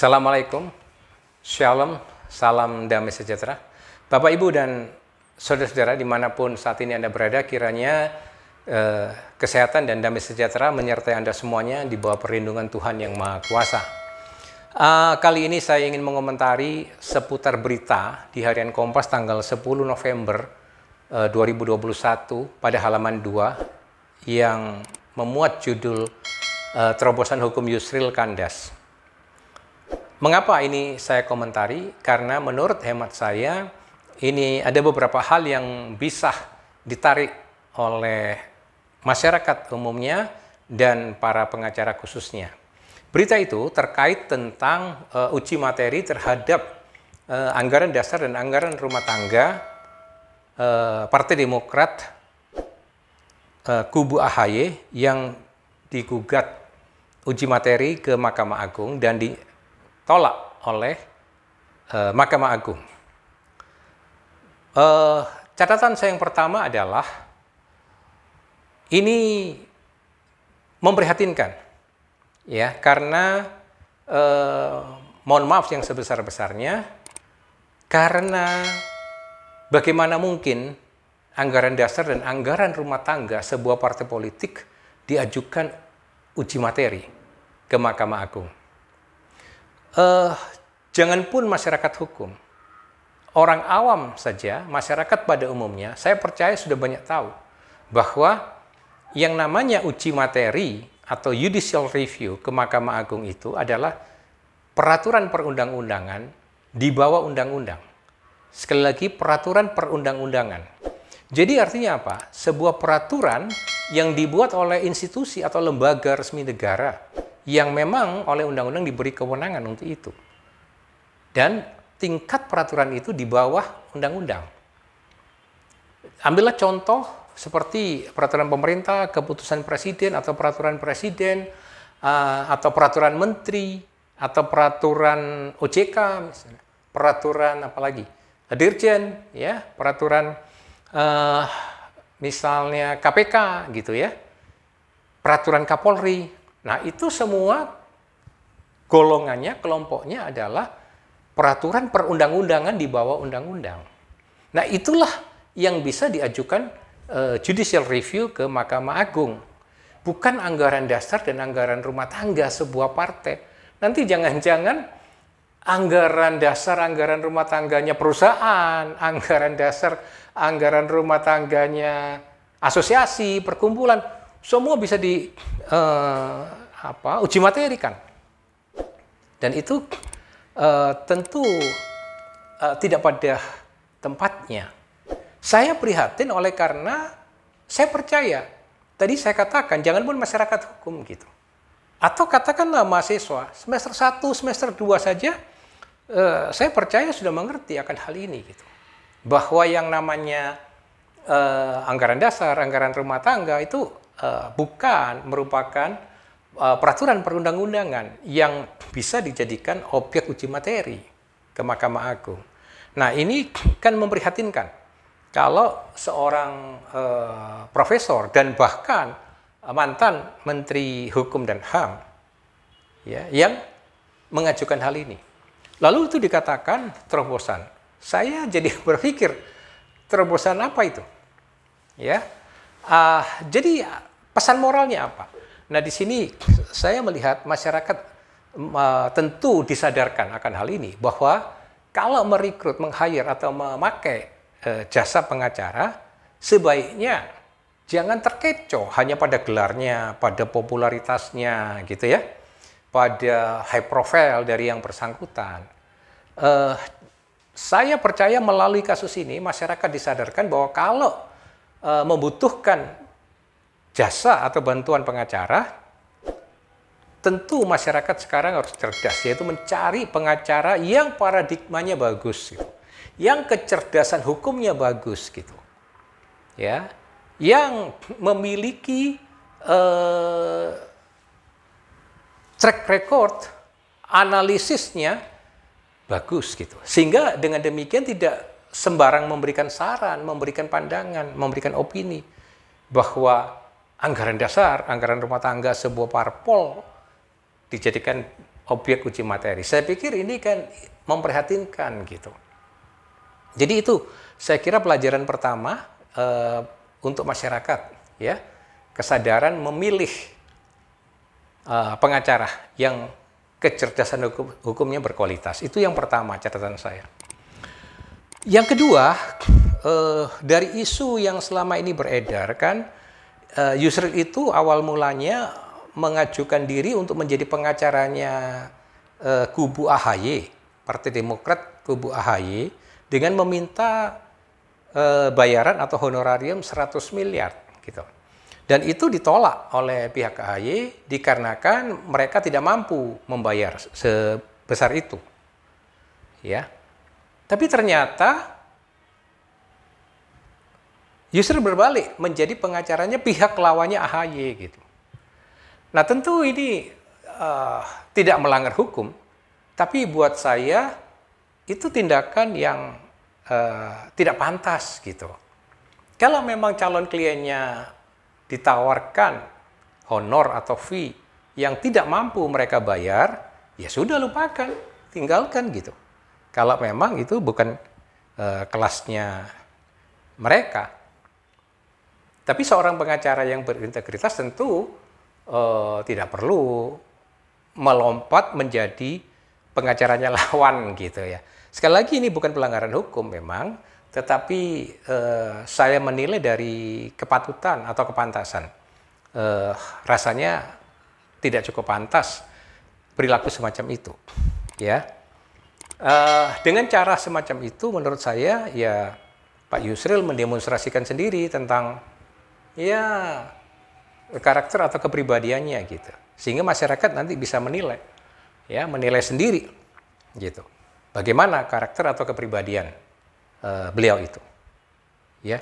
Assalamualaikum, Shalom, salam damai sejahtera. Bapak, Ibu, dan saudara-saudara dimanapun saat ini Anda berada, kiranya kesehatan dan damai sejahtera menyertai Anda semuanya di bawah perlindungan Tuhan Yang Maha Kuasa. Kali ini saya ingin mengomentari seputar berita di harian Kompas tanggal 10 November 2021 pada halaman 2 yang memuat judul Terobosan Hukum Yusril Kandas. Mengapa ini saya komentari? Karena menurut hemat saya, ini ada beberapa hal yang bisa ditarik oleh masyarakat umumnya dan para pengacara khususnya. Berita itu terkait tentang uji materi terhadap anggaran dasar dan anggaran rumah tangga Partai Demokrat kubu AHY yang digugat uji materi ke Mahkamah Agung dan ditolak oleh Mahkamah Agung. Catatan saya yang pertama adalah ini memprihatinkan, ya, karena mohon maaf yang sebesar-besarnya, karena bagaimana mungkin anggaran dasar dan anggaran rumah tangga sebuah partai politik diajukan uji materi ke Mahkamah Agung. Janganpun masyarakat hukum, orang awam saja, masyarakat pada umumnya, saya percaya sudah banyak tahu bahwa yang namanya uji materi atau judicial review ke Mahkamah Agung itu adalah peraturan perundang-undangan di bawah undang-undang. Sekali lagi, peraturan perundang-undangan. Jadi artinya apa? Sebuah peraturan yang dibuat oleh institusi atau lembaga resmi negara yang memang oleh undang-undang diberi kewenangan untuk itu. Dan tingkat peraturan itu di bawah undang-undang. Ambillah contoh seperti peraturan pemerintah, keputusan presiden atau peraturan presiden, atau peraturan menteri, atau peraturan OJK, misalnya. Peraturan apalagi? Dirjen, ya, peraturan misalnya KPK gitu ya. Peraturan Kapolri. Nah, itu semua golongannya, kelompoknya adalah peraturan perundang-undangan di bawah undang-undang. Nah, itulah yang bisa diajukan judicial review ke Mahkamah Agung. Bukan anggaran dasar dan anggaran rumah tangga sebuah partai. Nanti jangan-jangan anggaran dasar, anggaran rumah tangganya perusahaan, anggaran dasar, anggaran rumah tangganya asosiasi, perkumpulan, semua bisa uji materi kan. Dan itu tentu tidak pada tempatnya. Saya prihatin oleh karena saya percaya, tadi saya katakan, jangan pun masyarakat hukum gitu. Atau katakanlah mahasiswa, semester 1, semester 2 saja, saya percaya sudah mengerti akan hal ini gitu. Bahwa yang namanya anggaran dasar, anggaran rumah tangga itu bukan merupakan peraturan perundang-undangan yang bisa dijadikan objek uji materi ke Mahkamah Agung. Nah, ini kan memprihatinkan kalau seorang profesor dan bahkan mantan Menteri Hukum dan HAM, ya, yang mengajukan hal ini. Lalu itu dikatakan terobosan. Saya jadi berpikir, terobosan apa itu? Ya, jadi pesan moralnya apa? Nah, di sini saya melihat masyarakat tentu disadarkan akan hal ini, bahwa kalau merekrut, meng-hire atau memakai jasa pengacara, sebaiknya jangan terkecoh hanya pada gelarnya, pada popularitasnya, gitu ya, pada high profile dari yang bersangkutan. Saya percaya melalui kasus ini masyarakat disadarkan bahwa kalau membutuhkan jasa atau bantuan pengacara, tentu masyarakat sekarang harus cerdas, yaitu mencari pengacara yang paradigmanya bagus, gitu, yang kecerdasan hukumnya bagus, gitu, ya, yang memiliki track record analisisnya bagus, gitu, sehingga dengan demikian tidak sembarang memberikan saran, memberikan pandangan, memberikan opini bahwa anggaran dasar, anggaran rumah tangga sebuah parpol dijadikan objek uji materi. Saya pikir ini kan memprihatinkan gitu. Jadi itu saya kira pelajaran pertama untuk masyarakat, ya, kesadaran memilih pengacara yang kecerdasan hukumnya berkualitas. Itu yang pertama catatan saya. Yang kedua, dari isu yang selama ini beredar kan, Yusril itu awal mulanya mengajukan diri untuk menjadi pengacaranya kubu AHY, Partai Demokrat kubu AHY, dengan meminta bayaran atau honorarium 100 miliar gitu. Dan itu ditolak oleh pihak AHY dikarenakan mereka tidak mampu membayar sebesar itu. Ya. Tapi ternyata Yusril berbalik menjadi pengacaranya pihak lawannya AHY gitu. Nah, tentu ini tidak melanggar hukum, tapi buat saya itu tindakan yang tidak pantas gitu. Kalau memang calon kliennya ditawarkan honor atau fee yang tidak mampu mereka bayar, ya sudah lupakan, tinggalkan gitu. Kalau memang itu bukan kelasnya mereka. Tapi seorang pengacara yang berintegritas tentu tidak perlu melompat menjadi pengacaranya lawan gitu ya. Sekali lagi ini bukan pelanggaran hukum memang, tetapi saya menilai dari kepatutan atau kepantasan. Rasanya tidak cukup pantas perilaku semacam itu, ya. Dengan cara semacam itu menurut saya ya Pak Yusril mendemonstrasikan sendiri tentang ya karakter atau kepribadiannya gitu, sehingga masyarakat nanti bisa menilai, ya, menilai sendiri gitu, bagaimana karakter atau kepribadian beliau itu, ya.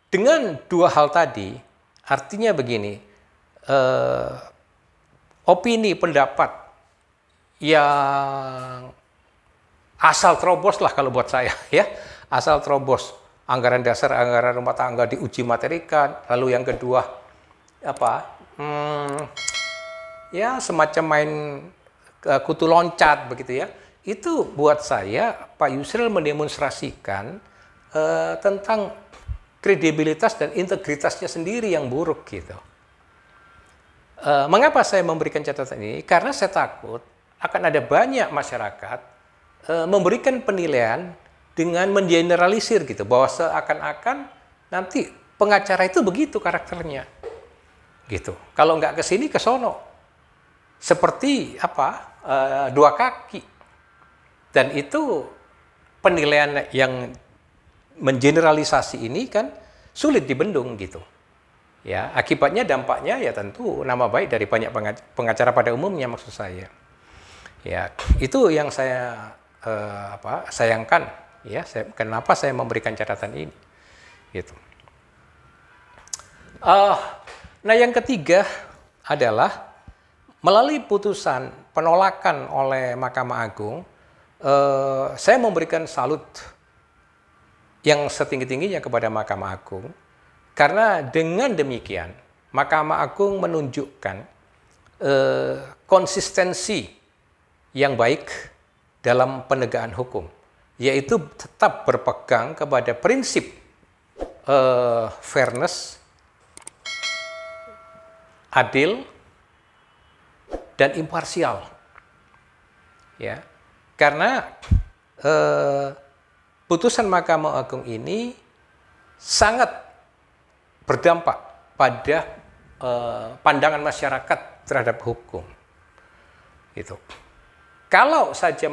Dengan dua hal tadi, artinya begini, opini pendapat yang asal terobos lah kalau buat saya, ya, asal terobos. Anggaran dasar, anggaran rumah tangga diuji materikan, lalu yang kedua ya semacam main kutu loncat begitu ya. Itu buat saya Pak Yusril mendemonstrasikan tentang kredibilitas dan integritasnya sendiri yang buruk gitu. Mengapa saya memberikan catatan ini? Karena saya takut akan ada banyak masyarakat memberikan penilaian dengan mengeneralisir gitu, bahwa seakan-akan nanti pengacara itu begitu karakternya gitu. Kalau nggak ke sini ke sono, seperti dua kaki. Dan itu penilaian yang mengeneralisasi ini kan sulit dibendung gitu. Ya, akibatnya dampaknya ya tentu nama baik dari banyak pengacara pada umumnya, maksud saya. Ya, itu yang saya sayangkan. Ya, kenapa saya memberikan catatan ini, gitu. Nah, yang ketiga adalah melalui putusan penolakan oleh Mahkamah Agung, saya memberikan salut yang setinggi-tingginya kepada Mahkamah Agung, karena dengan demikian Mahkamah Agung menunjukkan konsistensi yang baik dalam penegakan hukum, yaitu tetap berpegang kepada prinsip fairness, adil, dan imparsial. Ya, karena putusan Mahkamah Agung ini sangat berdampak pada pandangan masyarakat terhadap hukum. Gitu. Kalau saja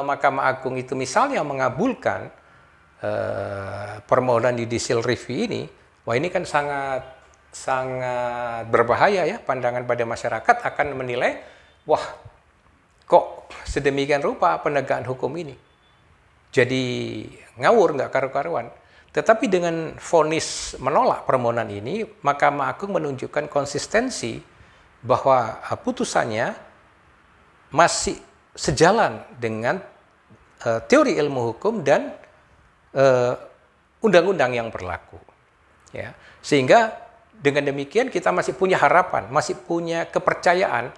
Mahkamah Agung itu misalnya mengabulkan permohonan judicial review ini, wah ini kan sangat berbahaya ya, pandangan pada masyarakat akan menilai, wah kok sedemikian rupa penegakan hukum ini. Jadi ngawur, nggak karu-karuan. Tetapi dengan vonis menolak permohonan ini, Mahkamah Agung menunjukkan konsistensi bahwa putusannya masih sejalan dengan teori ilmu hukum dan undang-undang yang berlaku, ya. Sehingga dengan demikian kita masih punya harapan, masih punya kepercayaan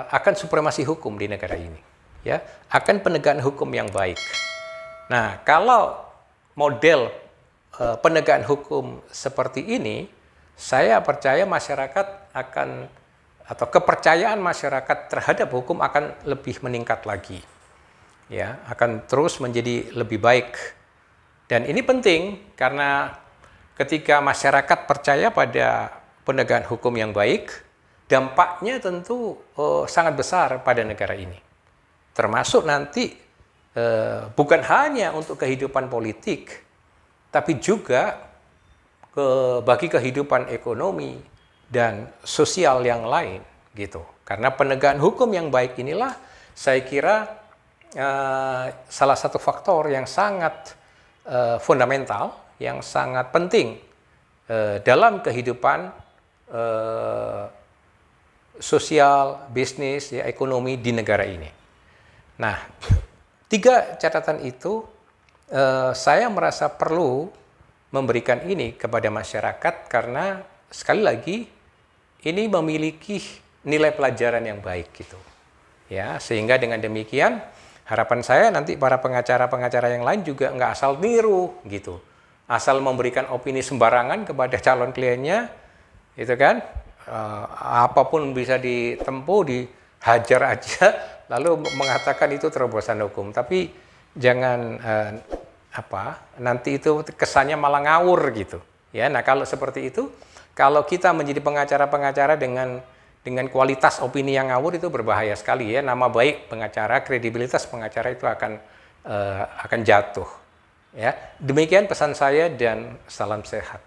akan supremasi hukum di negara ini, ya, akan penegakan hukum yang baik. Nah, kalau model penegakan hukum seperti ini, saya percaya masyarakat akan, atau kepercayaan masyarakat terhadap hukum akan lebih meningkat lagi, ya, akan terus menjadi lebih baik. Dan ini penting karena ketika masyarakat percaya pada penegakan hukum yang baik, dampaknya tentu sangat besar pada negara ini. Termasuk nanti bukan hanya untuk kehidupan politik, tapi juga bagi kehidupan ekonomi dan sosial yang lain, gitu. Karena penegakan hukum yang baik inilah saya kira salah satu faktor yang sangat fundamental, yang sangat penting dalam kehidupan sosial, bisnis, ya, ekonomi di negara ini. Nah, 3 catatan itu saya merasa perlu memberikan ini kepada masyarakat karena sekali lagi ini memiliki nilai pelajaran yang baik, gitu, ya, sehingga dengan demikian harapan saya nanti para pengacara-pengacara yang lain juga nggak asal niru, gitu, asal memberikan opini sembarangan kepada calon kliennya, itu kan, apapun bisa ditempuh, dihajar aja, lalu mengatakan itu terobosan hukum. Tapi jangan nanti itu kesannya malah ngawur, gitu, ya. Nah, kalau seperti itu, kalau kita menjadi pengacara-pengacara dengan kualitas opini yang ngawur, itu berbahaya sekali, ya. Nama baik pengacara, kredibilitas pengacara itu akan jatuh, ya. Demikian pesan saya dan salam sehat.